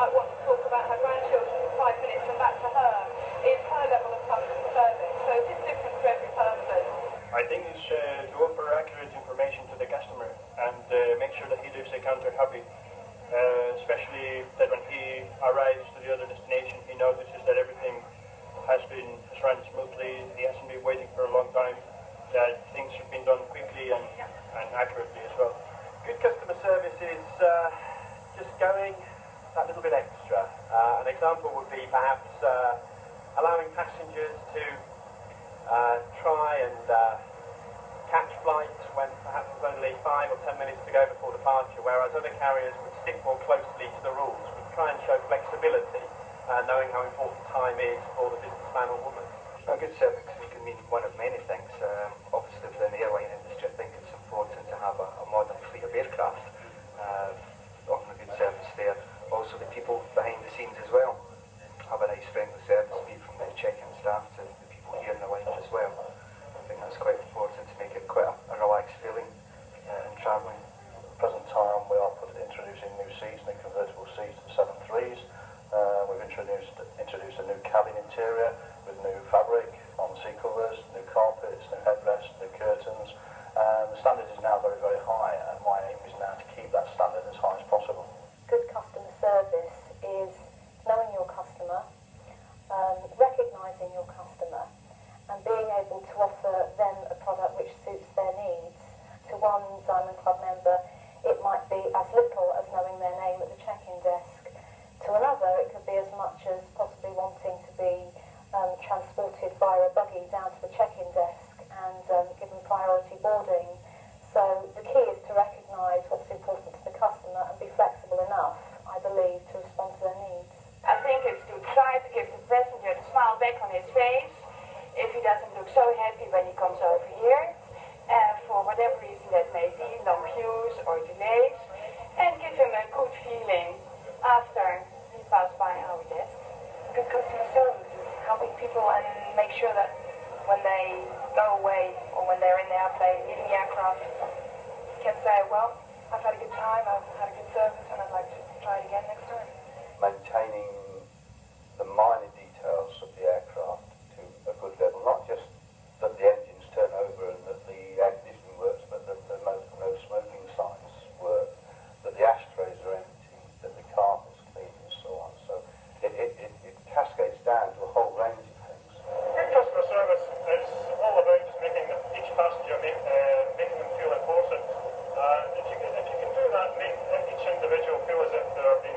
might want to talk about her grandchildren for 5 minutes and back to her, is her level of customer service. So it's different for every person. I think it's to offer accurate information to the customer and make sure that he leaves the counter happy. Especially that when he arrives to the other destination, he notices that everything has run smoothly, he hasn't been waiting for a long time, that things have been done quickly and accurately as well. Good customer service is just going that little bit extra. An example would be perhaps allowing passengers to try and catch flights when perhaps there's only 5 or 10 minutes to go before departure, whereas other carriers would stick more closely to the rules, would try and show flexibility, knowing how important time is for the businessman or woman. A good service can mean one of many things. Obviously within the airline industry I think it's important to have a modern fleet of aircraft. Often a good service there. Also the people behind the scenes as well have a nice friendly service, be it from the check-in staff to the people here in the lounge as well. I think that's quite important to make it quite a relaxed feeling in travelling. At the present time we are introducing new seats, new convertible seats to 7.3s. We've introduced a new cabin interior with new fabric on seat covers, new carpets, new headrests, new curtains. The standard is now very, very high, and my aim is now to keep that standard as high as possible. Good customer service is knowing your customer, recognising your customer, and being able to offer them a product which suits their needs. To one Diamond Club member, it might be as little as knowing their name at the check-in desk. To another, it could be as much as possibly wanting to be transported via a buggy down to the check-in desk and given priority boarding. So the key is to recognise what's important to the customer and be flexible enough, I believe, to respond to their needs. I think it's to try to give the passenger the smile back on his face if he doesn't look so happy when he comes over here, for whatever reason that may be, long queues or delays, and give him a good feeling after he passed by our desk. Good customer service is helping people and make sure that when they go away or when they're in the airplane, leaving the aircraft, can say, well, I've had a good time, I've had a good service, and I'd like to try it again next time. Maintaining the minor details of the aircraft to a good level, not just that the engines turn over and that the air conditioning works, but that no smoking signs work, that the ashtrays are empty, that the carpet's clean and so on. So it cascades down to a whole range of things. Good customer service is all about just making each passenger, making them feel important. If you can do that, make each individual feel as if they're being